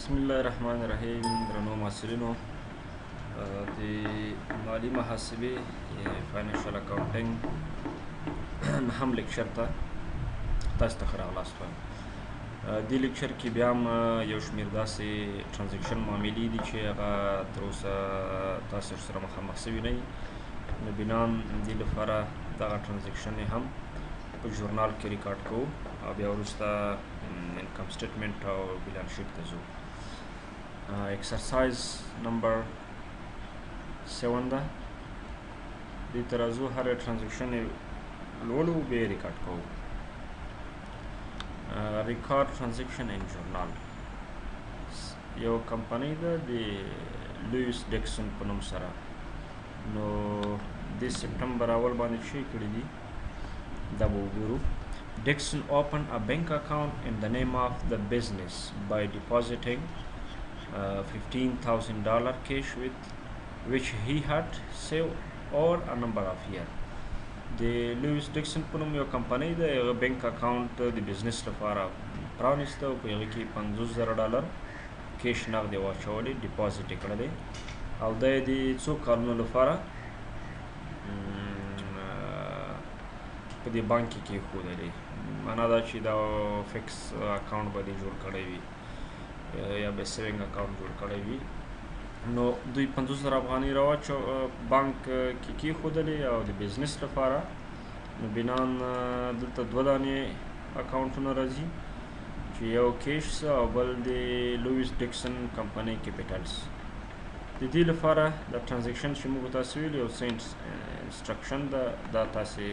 बिस्मिल्लाहिर्रहमानिर्रहीम درنو محصلینو د مالی محاسبه فاینانشل اکاونټینګ هم لیکچر ته تاسو ته راغلاست وایم. دې لیکچر کې بیا هم یو شمېر داسې ټرانزیکشن معاملې دي چې هغه تر اوسه تاسو سره مخامخ سوي نه یي، نو بنان دې لپاره دغه ټرانزیکشن هم په ژورنال کې ریکارډ کوو او بیا وروسته انکم سټیټمنټ او بیلانس شیټ ته ځو. Exercise number 7 ده دې ته راځو، هر ټرانزیکشن لولو بیا ریکارډ کوو. ریکارډ ټرانزیکشن ان ژورنال یو کمپنۍ ده د لویس ډیکسن په نوم سره، نو د سپټمبر اول باندې چې کړي دي دا به وګورو. Dixon opened a bank account in the name of the business by depositing $15,000 cash with which he had saved over a number of years. د لویس ډیکسن په نوم یو کمپنۍ ده، یو بینک اکاونټ د بزنس لپاره پرانیسته او په هغه کې $50,000 کیش نغدې واچولې، ډیپازیټ یې کړی او دا یې د څو کالونو لپاره په دې بانک کې کېښودلې. معنا دا چې دا فکس اکاونټ به دې جوړ کړی وي یا به سیوینګ اکاونټ جوړ کړی وي. نو دوی $50,000 راواچو بانک کې کېښودلې او د بزنس لپاره. نو بنان دلته دوه دانې اکاونټونه راځي چې یو کیش او بل د لویس ډیکسن کمپنۍ کیپیټلز. د دې لپاره د ټرانزیکشن چې موږ تاسو ویل یو څه انسټرکشن ده، دا تاسې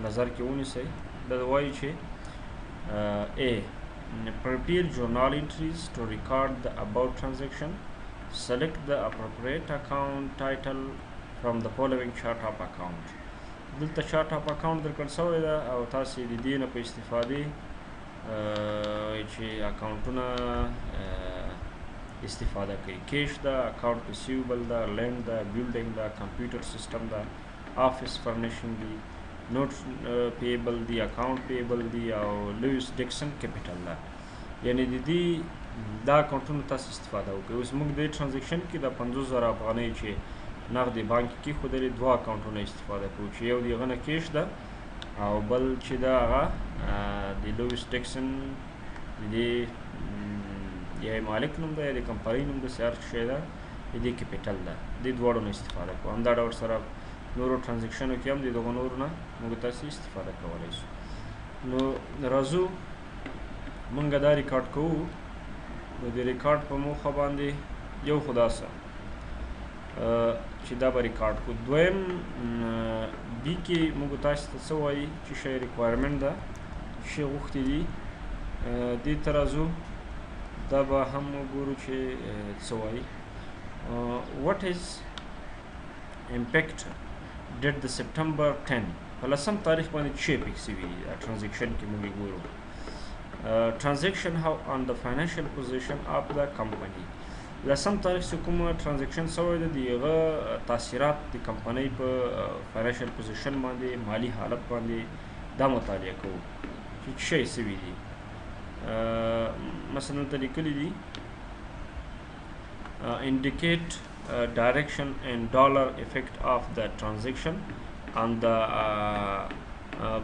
نظر کې ونیسئ. دا وایي چې A. Prepare journal entries to record the above transaction. Select the appropriate account title from the following chart of account. دلته chart of account درکړل شوی ده او تاسې د دې نه په استفادې چې اکاونټونه استفاده کوي. کیش ده، اکاونټ ریسیوبل ده، لینډ ده، بیلډینګ ده، کمپیوټر سیسټم ده، آفیس فرنیشنګ دي، نوټ پیبل دی، اکاونټ پیبل دی او لویس ډیکسن کیپیټل ده. یعنی د دې دا اکاونټونو تاسو استفاده وکړئ. اوس موږ د ټرانزیکشن کې د $50,000 چې نغدې بانک کې ښودلې دوه اکاونټونه استفاده کوو، چې یو د هغه نه کیش ده او بل چې ده هغه د لویس ډیکسن د دې یا مالک نوم ده یا د کمپنۍ نوم داسې هر شی ده، د دې کیپیټل ده. دې دواړو نه استفاده کوو. همدا ډول سره نورو ټرانزیکشنو کې هم د دغو نورو نه موږ تاسې استفاده کولی شو. نو راځو موږ دا ریکارډ کوو. نو د ریکارډ په موخه باندې یو خو داسه چې دا به ریکارډ کړو. دویم بي کې موږ تاسو ته څه وایي چې شی ریکوایرمنټ ده، شی غوښتي دي. دې ته راځو، دا به هم وګورو چې څه وایي. what is impact did the September 10 په 10 تاریخ باندې چې پک سوي ټرانزیکشن کې موږ ګورو. transaction how on the financial position of the company. 10 تاریخ چې کوم ټرانزیکشن شوی دی دغه تاثیرات د کمپنۍ په فاینانشل پوزیشن باندې، مالی حالت باندې دا مطالعه کوو چې څه سوي دي. مثلا ته لیکلي دي indicate direction and dollar effect of the transaction on the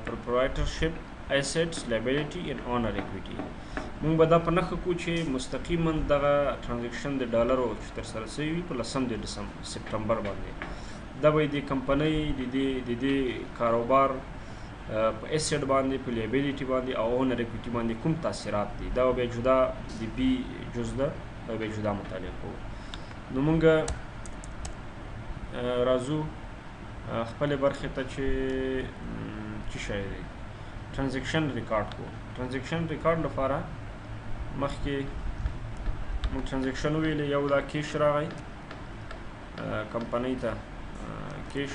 proprietorship, assets, liability and owner equity. موږ به دا په نښه کوو چې مستقیما دغه ټرانزیکشن د ډالرو چې ترسره شوي وي په 10 سپټمبر باندې، دا به د کمپنۍ د دې کاروبار په اسیډ باندې، په لیبیلیټي باندې او اونر اکویټي باندې کوم تاثیرات دي، دا به جدا د بي جز ده، دا به جدا مطالعه کوو. نو موږ راځو خپلې برخې ته چې شی دی ټرانزیکشن ریکارډ کوو. ټرانزیکشن ریکارډ لپاره مخکې موږ ټرانزیکشن وویلې، یو دا کیش راغی کمپنۍ ته، کیش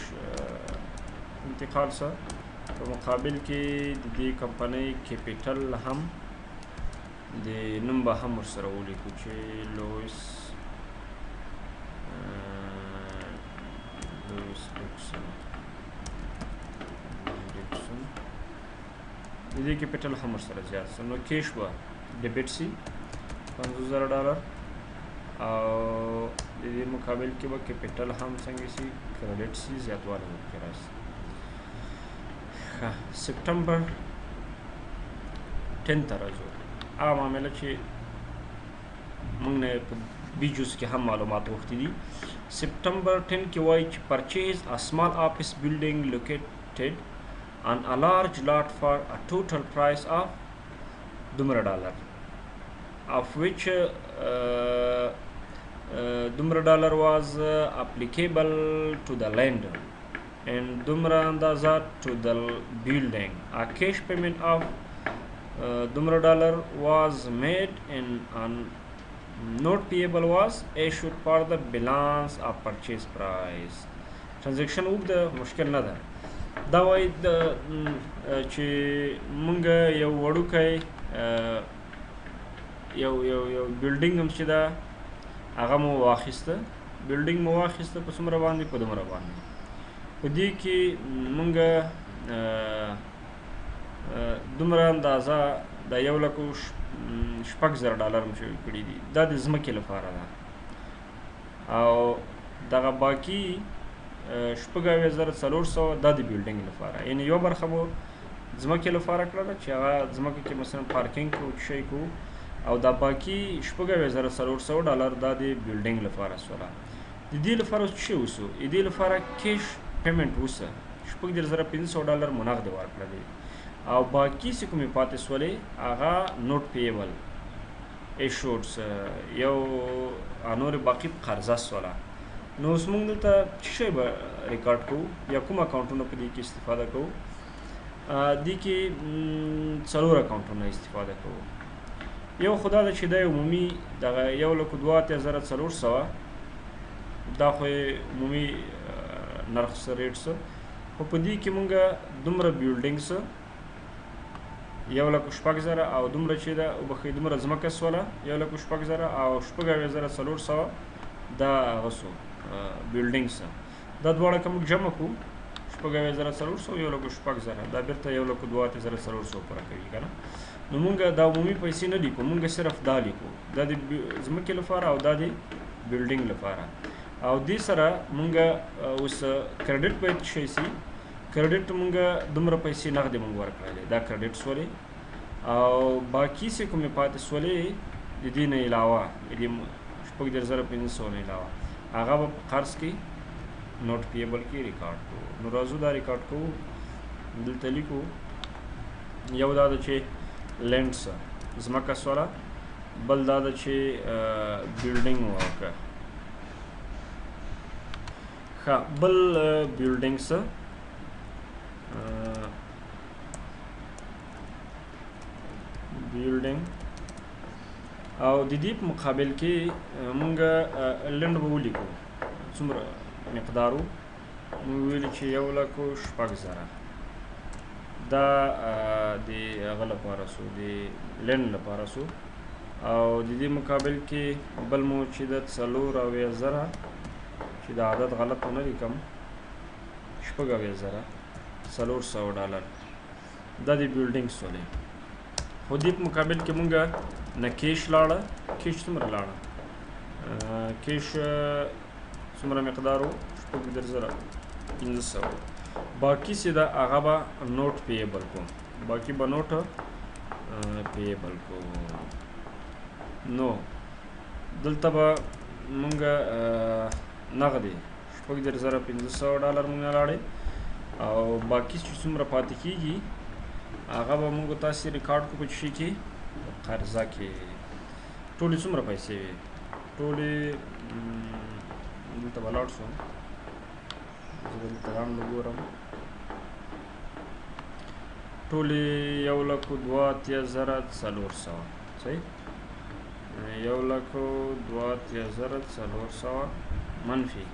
انتقال سه، په مقابل کې د دې کمپنۍ کیپیټل هم د نوم به هم ورسره ولیکو چې لویس ډیکسن د دې کیپیټل هم ورسره زیات سه. نو کیش به ډیبټ سي $50,000 او د دې مقابل کې به کیپیټل هم څنګه شي کریډټ شي زیاتوالی ورکې راشي. ښه سپټمبر 10 ته راځو. هغه معامله چې موږ نه په بي جوز کې هم معلومات غوښتي دي. سپټمبر 10 کې وایي چې purchase a small office building located on a large lot for a total price of $. Of which $. was applicable to the lender and $. to the building. A cash payment of $. was made and note payable was issued for the balance of purchase price. Transaction اوږده مشکل نه ده. دا وایي چې مونږ یو وړوکی یو بلډینګ هم چې ده هغه مو واخیسته. بلډینګ مو واخیسته په څومره باندې؟ په دومره باندې. په دې کې مونږ دومره اندازه د $1,06,000 مشوي کړي دي. دا د ځمکې لپاره ده او دغه باقي $6,400 دا د بلډینګ لپاره، یعنې یو برخه مو ځمکې لپاره کړله چې هغه ځمکه کې مثلا پارکینګ کوو څه شی کوو، او دا باقي $6,400 دا د بلډینګ لپاره سوله. د دې لپاره څه شی وسو؟ د دې لپاره کیش پیمنټ وسه $6,500 مو نغد ورکړه او باقي چې کومې پاتې سولې هغه نوټ پیبل ایشوډ یو نور باقي قرضه سوله. نو اوس موږ دلته څه شی به ریکارډ کوو یا کوم اکاونټونه په دې کې استفاده کوو؟ دې کې 4 اکاونټونه استفاده کوو. یو خو دا ده چې دا عمومي دغه $1,02,400 دا خو عمومي نرخ څه ریټ څه، خو په دې کې مونږ دومره بلډینګ څه $1,06,000 او دومره چې ده وبښئ دومره ځمکه سوله $1,06,000 او $6,400 دا هغه سو بلډینګ څه. دا دواړه که موږ جمع کړو $6,400 $1,06,000 دا بیرته $1,02,400 پوره کوي که نه. نو مونږ دا عمومي پیسې نه لیکو، مونږ صرف دا لیکو، دا د ځمکې لپاره او دا د بلډینګ لپاره. او دې سره مونږ اوس کریډټ باید شی سي. کریډټ مونږ دومره پیسې نغدې مونږ ورکړلې، دا کریډټ سولې او باقي چې کومې پاتې سولې د دې نه علاوه د دې $6,500 نه علاوه هغه به په قرض کې نوټ پیبل کې ریکارډ کوو. نو راځو دا ریکارډ کوو. دلته لیکو یو دا ده چې لینډ څه ځمکه سوله، بل دا ده چې بلډینګ وکړه. ښه بل بلډینګ څه بلډینګ او د دې په مقابل کې مونږ لینډ به ولیکو څومره مقدارو. مونږ ویلي چې $1,06,000 دا د هغه لپاره سو د لینډ لپاره سو. او د دې مقابل کې بل مو چې د 4,000 چې د عدد غلط ونه لیکم $6,400 دا د بلډینګ سولې. خو دې په مقابل کې مونږ نه کیش لاړه. کیش څومره لاړه؟ کیش څومره مقدارو؟ $6,500. باقي چې ده هغه به نوټ پیبل کو، باقي به نوټ پیبل کو. نو دلته به مونږ نغدې $6,500 مونږ لاړې او باقي چې څومره پاتې کېږي هغه به مونږ تاسې ریکارډ کړو په شي کې قرضه کې. ټولې څومره پیسې وي؟ ټولې دلته به لاړ شو، زه دلته هم وګورم. ټولې $1,02,400 صحیح، $1,02,400 منفي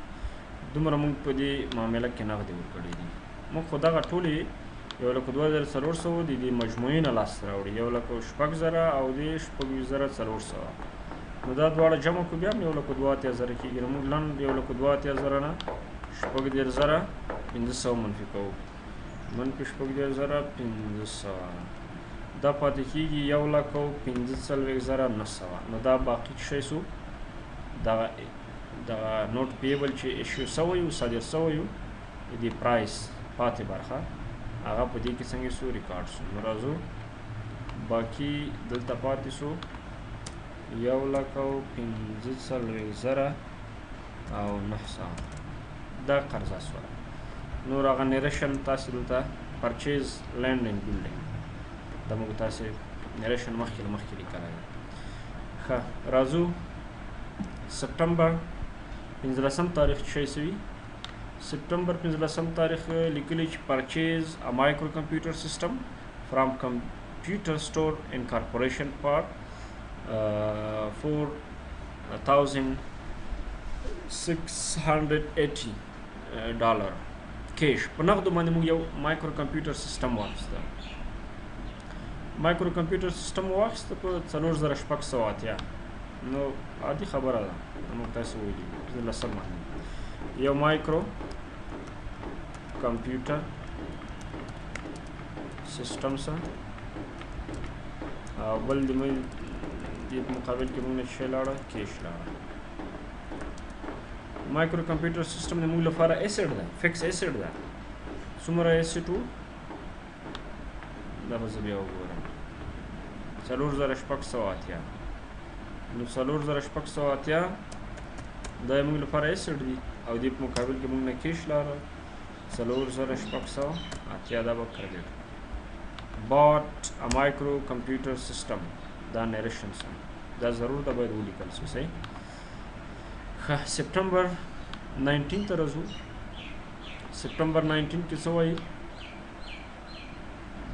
دومره مونږ په دې معامله کې نغدې ورکړي دي. مونږ خو دغه ټولې $1,02,400 د دې مجموعې نه لاسته راوړي، $1,06,000 او د $6,400. نو دا دواړه جمع کړو بیا هم $1,02,000 کېږي. نو مونږ لنډ $1,02,000 نه $6,500 منفي کوو. منفي $6,500 دا پاتې کېږي 1,45,900. نو دا باقي شی سو دغه نوټ پیبل چې ایشو سوی و صادر سوی و د پرایس پاتې برخه هغه په دې کې څنګه سو ریکارډ سو. نو راځو باقي دلته پاتې سو 1,45,900 دا قرضه سوه. نور هغه نریشن تاسې دلته پرچیز لینډ اینډ بلډینګ دا موږ تاسې نریشن مخکې لیکلی دی. ښه راځو سپټمبر 15 تاریخ چې شی سوي سپټمبر 15 تاریخ لیکلی چې پرچیز ا مایکرو کمپیوټر سیسټم فرام کمپیوټر سٹور انکارپوریشن فار $4,680 کیش په نغدو باندې موږ یو مایکرو کمپیوټر سیسټم واخیسته. مایکرو کمپیوټر سیسټم واخیسته په 4680. نو عادي خبره ده موږ تاسو ویلي 15 باندې یو مایکرو کمپیوټر سیسټم سره او بل د مقابل کې موږ شی لاړه کیش لاړه. مایکرو کمپیوټر سیسټم د موږ لپاره ایسډ ده فکس ایسډ ده څومره ایسډ و دا به زه بیا وګورم 4680. نو 4680 دا موږ لپاره ایسډ دي او دې په مقابل کې موږ نه کیش لاړه 4680 دا به کریډټ bought a micro computer system دا نریشن سم دا ضرور دا باید ولیکل شي صحیح. سپټمبر 19 ته راځو. سپټمبر 19 کې څه وایي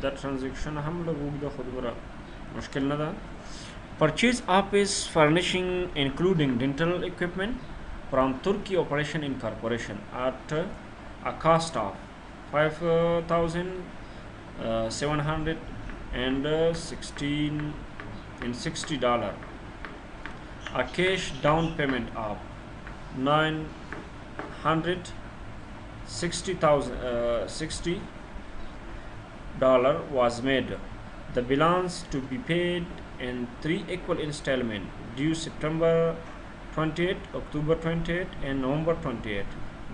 دا ټرانزیکشن هم لږ اوږده خو دومره مشکل نه ده. Purchase office furnishing including dental equipment from Turkey Operation Incorporation at a cost of $5,760. A cash down payment of $960 was made. The balance to be paid in 3 equal installments due September 28, October 28, and November 28.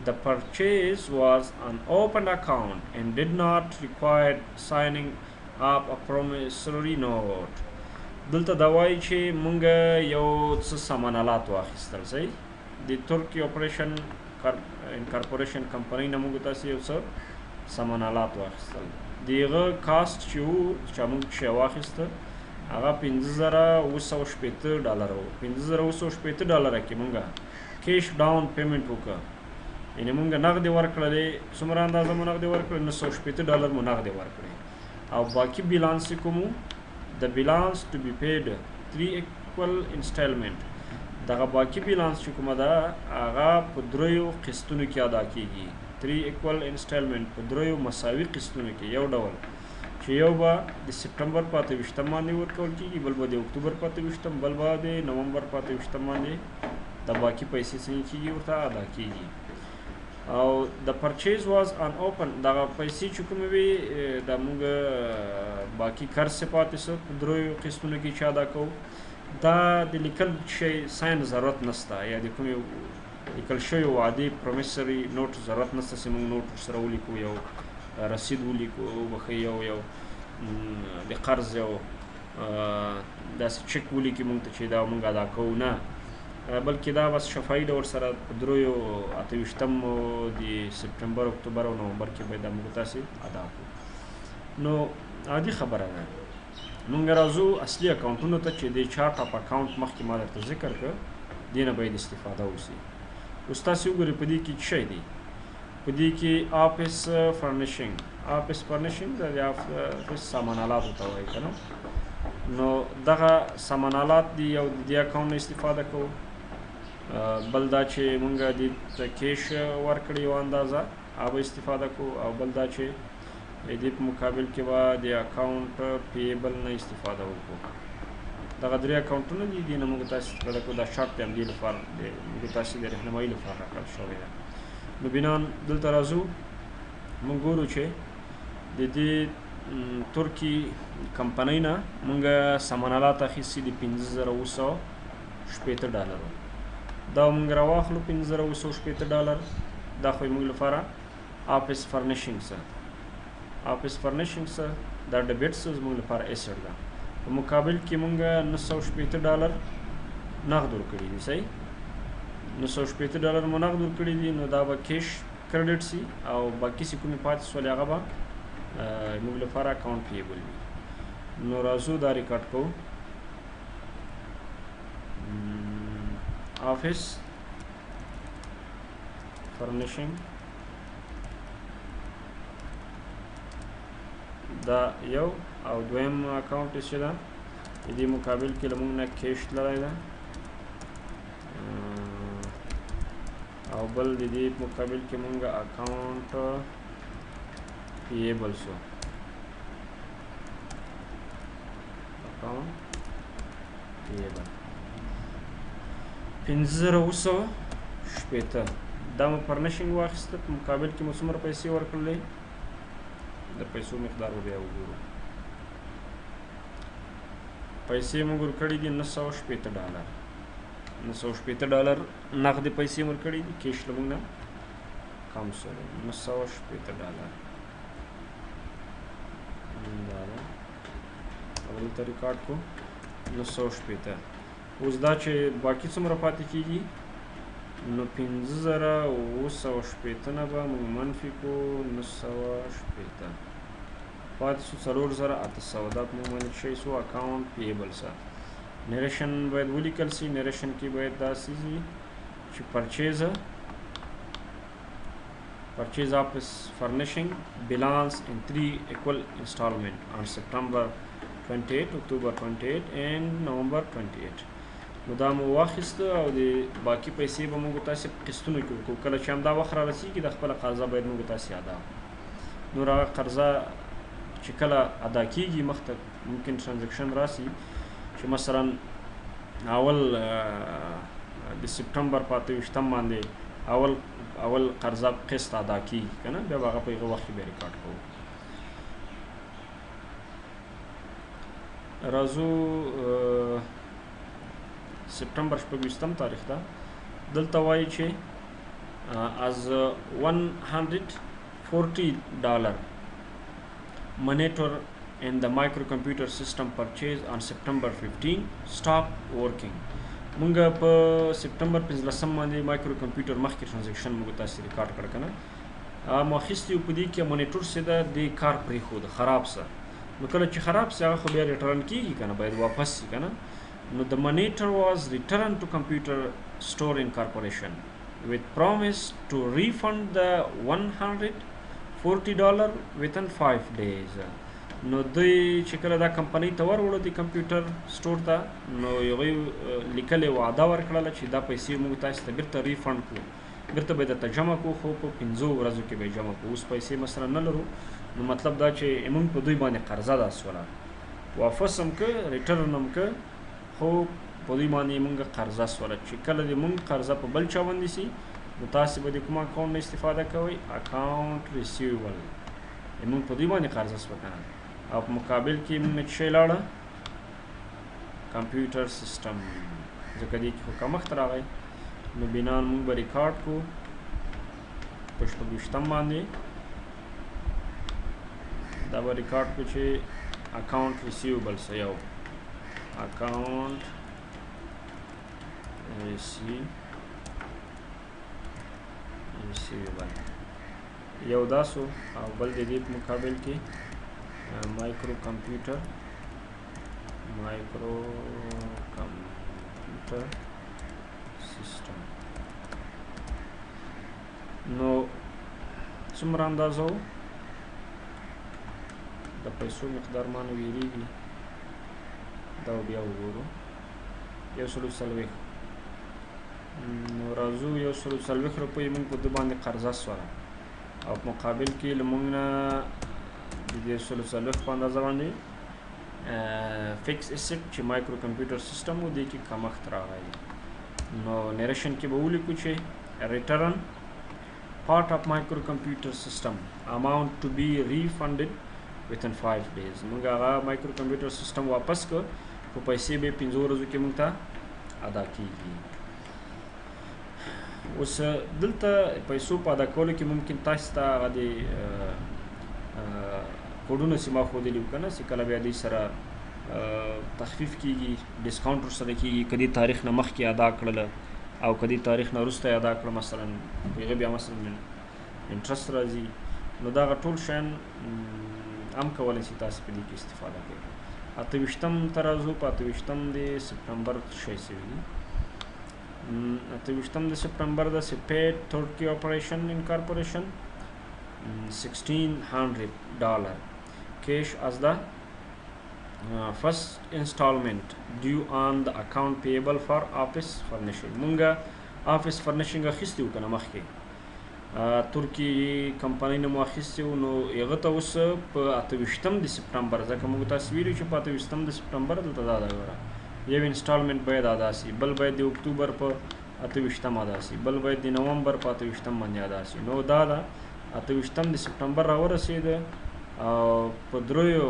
The purchase was an open account and did not require signing up a promissory note. دلته دا وایي چې مونږ یو څه سامانالات واخیستل صحیح د ترکی اپریشن انکارپوریشن کمپنۍ نه مونږ تاسې یو څه سامانالات واخیستل. د هغه کاسټ چې و چې مونږ شی واخیسته هغه $5,980 و. $5,980 کې مونږ کیش ډاون پیمنټ وکړه یعنې مونږ نغدې ورکړلې څومره اندازه مو نغدې ورکړې $980 مو نغدې ورکړې او باقي بیلانس چې کوم د بیلانس ټو بی پیډ 3 equal installment دغه باقي بیلانس چې کومه ده هغه په 3 قسطونو کې ادا کیږي. 3 equal installment په 3 مساوي قسطونو کې یو ډول چې یو به د سپټمبر په 28 باندې ورکول کیږي بل به د اکتوبر په 28 بل به د نومبر په 28 باندې د باقي پیسې څنګه کیږي ورته ادا کیږي. او د پرچیز واز ان اوپن دغه پیسې چې کومې وي د موږ باقي قرض پاتې څه په 3 قسطونو کې چې ادا کوو دا د لیکل شی ساین ضرورت نشته یا د کومې لیکل شوی وعدې پرومیسري نوټ ضرورت نشته چې موږ نوټ سره ولیکو یو رسید ولیکو بخې یو د قرض یو داسې چک ولیکي موږ ته چې دا موږ ادا کوو نه بلکې دا بس شفاهي ډول سره په 3 د سپټمبر اکتوبر او نومبر کې به دا موږ تاسې ادا کړو. نو عادي خبره ده. موږ راځو اصلي اکاونټونو ته چې د چارټ اپ اکاونټ مخکې ما درته ذکر کړ دې نه باید استفاده وشي. اوس تاسې وګورئ په دې کې څه شی دی. په دې کې آفس فرنیشنګ د آفس سامانالاتو ته وایي که نه نو دغه سامانالات دي او د دې اکاونټ نه استفاده کوو. بل دا چې مونږ د کیش ورکړې یو اندازه هغه استفاده کوو او بل دا چې دې په مقابل کې به د اکاونټ پیبل نه استفاده وکړو. دغه 3 اکاونټونه دي دې نه موږ تاسې استفاده کوو. دا شارټ د همدې لپاره موږ تاسې د رهنمایي لپاره راکړل شوی ده. نو بنان دلته راځو موږ ګورو چې د دې ترکی کمپنۍ نه مونږ سمنالات اخیستي دي 5980 ډالرو. دا مونږ راواخلو 5980 ډالر. دا خو مونږ لپاره آفیس فرنیشنګ څه دا ډیبټس زموږ لپاره ایسډ ده. په مقابل کې مونږ 980 ډالر نغد ورکړي دي. صحیح 980 ډالر مو نغد ورکړي دي، نو دا به کیش کریډټ سي او باقي چې کومې پاتې سولې هغه به موږ لپاره اکاونټ پیبل وي. نو راځو دا ریکارډ کوو. آفیس فرنیشنګ دا یو او دویم اکاونټ چې ده د دې مقابل کې له موږ نه کیش لرای ده او بل د دې مقابل کې موږ اکاونټ پیبل شو اکاونټ پیبل 5980 دا مو فرنیشنګ واخیسته. په مقابل کې مو څومره پیسې ورکړلې، د پیسو مقدار بیا وګورو. پیسې موږ ورکړي دي 980 ډالر. 980 ډالر نغدې پیسې مو ورکړي دي، کیش له موږ نه کم سره 980 ډالر. دا ده دلته ریکارډ کو 980. اوس دا چې باقي څومره پاتې کېږي نو 5980 نه به موږ منفي کو 980 پاتې شو 4800. دا موږ باندې شی سو اکاونټ پیبل سره. نریشن باید ولیکل سي. نریشن کې باید داسې وي چې purchase office furnishing balance in 3 equal installment on September 28, October 28 and November 28. نو دا مو واخیسته او د باقي پیسې به موږ تاسې په قسطونو کې وکړو. کله چې همدا وخت را رسېږي د خپله قرضه باید موږ تاسې ادا کړو. نور هغه قرضه چې کله ادا کېږي مخته ممکن ټرانزیکشن راسي چې مثلا اول د سپټمبر په 28 باندې اول قرضه قسط ادا کېږي که نه، بیا به هغه په هغه وخت کې بیا ریکارډ کوو. راځو سپټمبر 26 تاریخ ده. دلته وایي چې as $140 monitor and the microcomputer system purchase on September 15 stop working. مونږ په سپټمبر 15 باندې مایکرو کمپیوټر مخکې ټرانزیکشن موږ تاسې ریکارډ کړ که نه، مو اخیستي په دې کې مونیټور چې ده د کار پرېښود خراب سه. نو کله چې خراب سي هغه خو بیا ریټرن کېږي که نه، باید واپس سي که نه. نو the monitor was returned to Computer Store Incorporation with promise to refund the $140 within 5 days. نو دوی چې کله دا کمپنۍ ته وروړو د کمپیوټر سټور ته، نو هغوی لیکلې وعده ورکړله چې دا پیسې موږ تاسې ته بیرته ریفنډ کړو، بیرته به یې درته جمع کړو، خو په 5 ورځو کې به یې جمع کړو. اوس پیسې مثلا نه لرو، نو مطلب دا چې موږ په دوی باندې قرضه ده سوله، واپس هم که ریټرن هم که، خو په دوی باندې موږ قرضه سوله. چې کله د موږ قرضه په بل چا باندې سي نو تاسې به د کوم اکاونټ نه استفاده کوئ، اکاونټ ریسیوبل موږ په دوی باندې قرضه سوه که نه. او په مقابل کې موږ نه څه لاړه کمپیوټر سیسټم، ځکه دې کې خو کمښت راغی. نو بنان موږ به ریکارډ کړو په 26 باندې. دا به ریکارډ کړو چې اکاونټ ریسیوبل څه یو اکاونټ ریسیوبل یو دا سو، او بل د دې په مقابل کې مایکرو کمپیوټر سیسټم. نو څومره اندازه و د پیسو مقدار ما نه ویریږي، دا بیا وګورو 140. نو راځو 140 روپۍ موږ په ده باندې قرضه سوله، او په مقابل کې له موږ نه د 140 په اندازه باندې فکس اسټ چې مایکرو کمپیوټر سیسټم و دې کې کمښت راغی. نو نریشن کې به ولیکو چې return part of microcomputer system amount to be refunded within 5 days. موږ هغه مایکرو کمپیوټر سیستم واپس کړ خو پیسې به 15 ورځو کې موږ ته ادا کیږي. اوس دلته پیسو په ادا کولو کې ممکن تاسو ته هغه د کوډونه سیما ښودلي وو که نه چې کله بیا دوی سره تخفیف کیږي، ډسکاونټ ورسره کیږي، که دې تاریخ نه مخکې ادا کړله او که دې تاریخ نه وروسته یې ادا کړه مثلا په هغه بیا مثلا انټرست راځي، نو دغه ټول شیان هم کولی شي تاسو په دې کې استفاده کوئ. 28م ته راځو. په 28م د سپټمبر شی سوي دي. 28م د سپټمبر د پیډ ترکی اپریشن انکارپوریشن $1,600 cash as the first installment due on the account payable for office furnishing. مونږه office furnishing اخیستی وو که نه مخکې ترکی کمپنۍ نه مو اخیستی وو، نو هغه ته اوس په 28م د سپټمبر، ځکه موږ تاسو ویلي چې په 28م د سپټمبر دلته دا ګوره یو انسټالمنټ باید ادا سي، بل باید د اکتوبر په 28م ادا سي، بل باید د نومبر په 28م باندې ادا سي. نو دا 28م د سپټمبر راورسېده او په دریو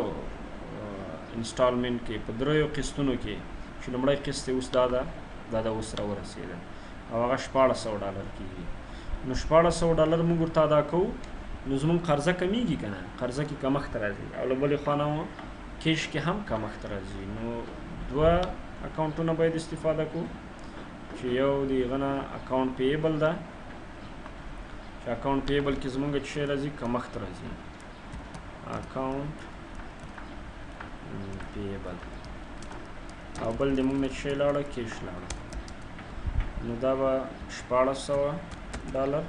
انسټالمنټ کې په دریو قسطونو کې چې لومړی قسط اوس دا اوس راورسېده او هغه $1,600 کېږي. نو $1,600 موږ ورته ادا کوو، نو زموږ قرضه کمیږي که نه، قرضه کې کمښت راځي او له بلې خوا نه کیش کې هم کمښت راځي. نو دوه اکاونټونه باید استفاده کوو چې یو د هغه نه اکاونټ پیبل ده چې اکاونټ پیبل کې زمونږ څه شی راځي، کمښت راځي، اکاونټ پیبل، او بل د مونږ نه څه شی لاړه، کیش لاړه. نو دا به $1,600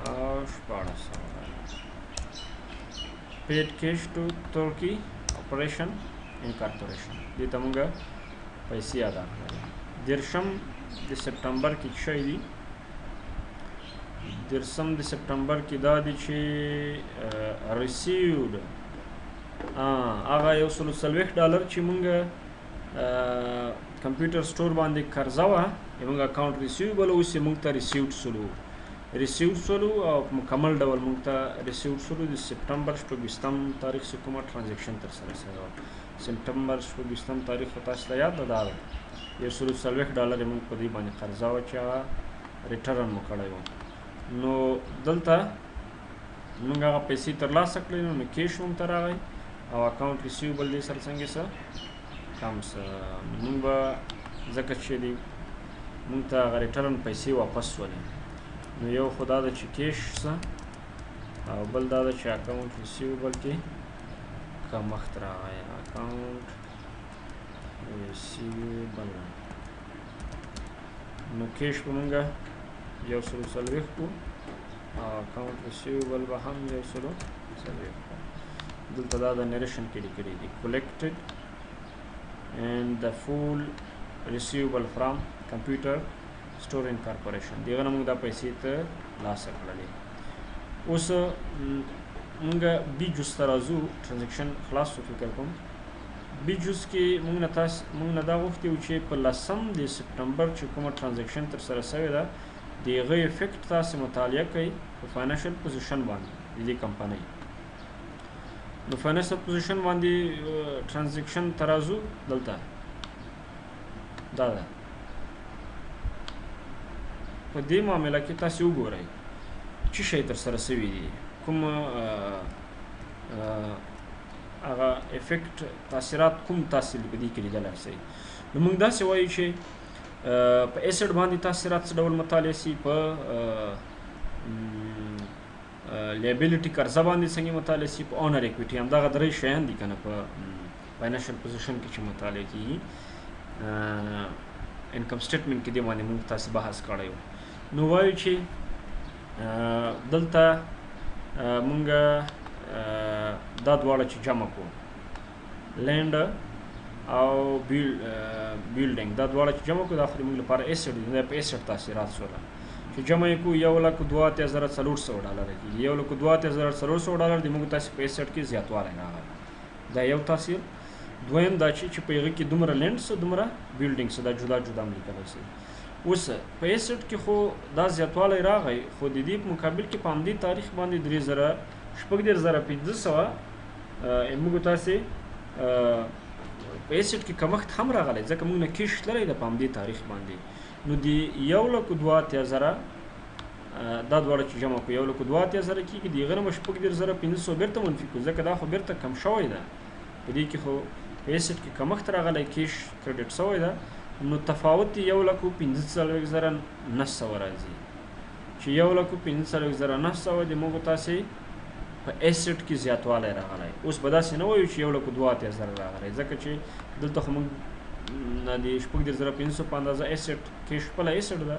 او $1,600 پیډ کیش ټو ترکی اپریشن انکارپوریشن، دې ته مونږ پیسې ادا کړلې. 30م د سپټمبر کې څه شی دي؟ 30م د سپټمبر کې دا دی چې ریسیوډ هغه $140 چې مونږ کمپیوټر سټور باندې قرضه وه زموږ اکاونټ ریسیوبل اوس یې مونږ ته ریسیوډ سولو او مکمل ډول مونږ ته ریسیوډ سولو. د سپټمبر 26م تاریخ چې کومه ټرانزیکشن ترسره شوې وه، سپټمبر 26م تاریخ خو تاسو ته یاد ده، دا $140 یې مونږ په دې باندې قرضه وه چې هغه ریټرن مو کړی و. نو دلته مونږ هغه پیسې ترلاسه کړې، نو کیش هم ته راغی او اکاونټ ریسیوبل دې سره څنګه څه کم څه مونږ به ځکه چې دی مونږ ته هغه ریټرن پیسې واپس شولې، نو یو خو دا ده چې کیش څه او بل دا ده چې اکاونټ ریسیوبل کې کمښت راغی. اکاونټ ریسیوبل نو کیش به مونږ 140 کو او اکاونټ ریسیوبل به هم 140 کو. دلته دا د نریشن کې لیکلي دي collected and the full receivable from computer store incorporation، دغه نه موږ دا پیسې ته لاسه کړلې. اوس موږ بي جوز ته راځو، ټرانزیکشن خلاص شو فکر کوم. بي جوز کې موږ نه دا غوښتي وو چې په 10م د سپټمبر چې کومه ټرانزیکشن ترسره شوې ده د هغه افیکټ تاسې مطالعه کوئ په فاینانشل پوزیشن باندې د دې کمپنۍ. نو فاینانشل پوزیشن باندې ټرانزیکشن ته راځو، دلته دا ده. په دې معامله کې تاسې وګورئ چې شی ترسره شوي دي، کوم هغه افیکټ تاثیرات کوم تاسې په دې کې لیدلی شئ. نو موږ داسې وایو چې په ایسډ باندې تاثیرات څه ډول مطالعه شي، په لیبیلیټي قرضه باندې څنګه مطالعه شي، په اونر اکویټي، همدغه درې شیان دي که نه په فاینانشل پوزیشن کې چې مطالعه کېږي. انکم سټیټمنټ کې دې باندې موږ تاسې بحث کړی و. نو وایو چې دلته موږ دا دواړه چې جمع کړو، لینډ او بیلډینګ، دا دواړه چې جمع کړو دا خو موږ لپاره ایسډ دي، دا په ایسډ تاثیرات شوله چې جمع یې کړو $1,32,400 کېږي. $1,32,400 د موږ تاسې په ایسډ کې زیاتوالی راغلی، دا یو تاثیر. دویم دا چې په هغه کې دومره لینډ څه دومره بیلډینګ څه دا جدا جدا هم لیکلی شي. اوس په ایسډ کې خو دا زیاتوالی راغی، خو د دې په مقابل کې په همدې تاریخ باندې 3,000 1500 موږ تاسې په ایسټ کې کمښت هم راغلی ځکه موږ نه کیش تللی ده په همدې تاریخ باندې. نو د 1,82,000 دا دواړه چې جمع کړو 1,82,000 کېږي، د هغه نه به 14,500 بېرته منفي کړو ځکه دا خو بېرته کم شوی ده. په دې کې خو په ایسټ کې کمښت راغلی، کیش کریډټ شوی ده. نو تفاوت 1,45,900 راځي چې 1,45,900 د موږ تاسې په ایسټ کې زیاتوالی راغلی. اوس به داسې نه وایو چې 1,82,000 راغلی ځکه چې دلته خو موږ د 14,500 په اندازه ایسټ کې خپله ایسټ ده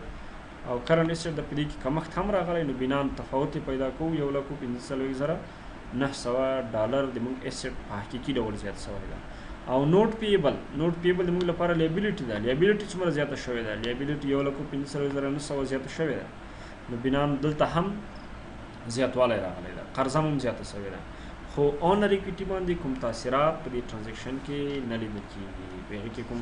او کرنټ ایسټ ده، په دې کې کمښت هم راغلی. نو بنان تفاوت پیدا کوو 1,45,900 د موږ ایسټ په حقیقي ډول زیات شوی ده. او نوټ پیبل د موږ لپاره لیبیلیټي ده. لیبیلیټي څومره زیاته شوې ده؟ لیبیلیټي 1,45,900 زیاته شوې ده. نو بنان دلته هم زیاتوالی راغلی ده، قرضه هم زیاته شوې ده. خو اونر ایکویټي باندې کوم تاثیرات په دې ټرانزیکشن کې نه لیدل کېږي، په هغې کې کوم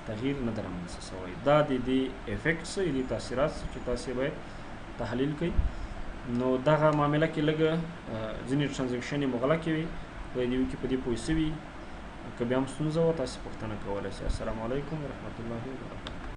تغییر نه ده رامنځته شوی. دا د دې افیکټس دې تاثیرات چې تاسې باید تحلیل کړئ. نو دغه معامله کې لږ ځینې ټرانزیکشن یې مغلقې وي، باید یو کې په دې پوه شوي. که بیا هم ستونزه وه تاسې پوښتنه کولی شئ. السلام علیکم ورحمة الله وبرکاته.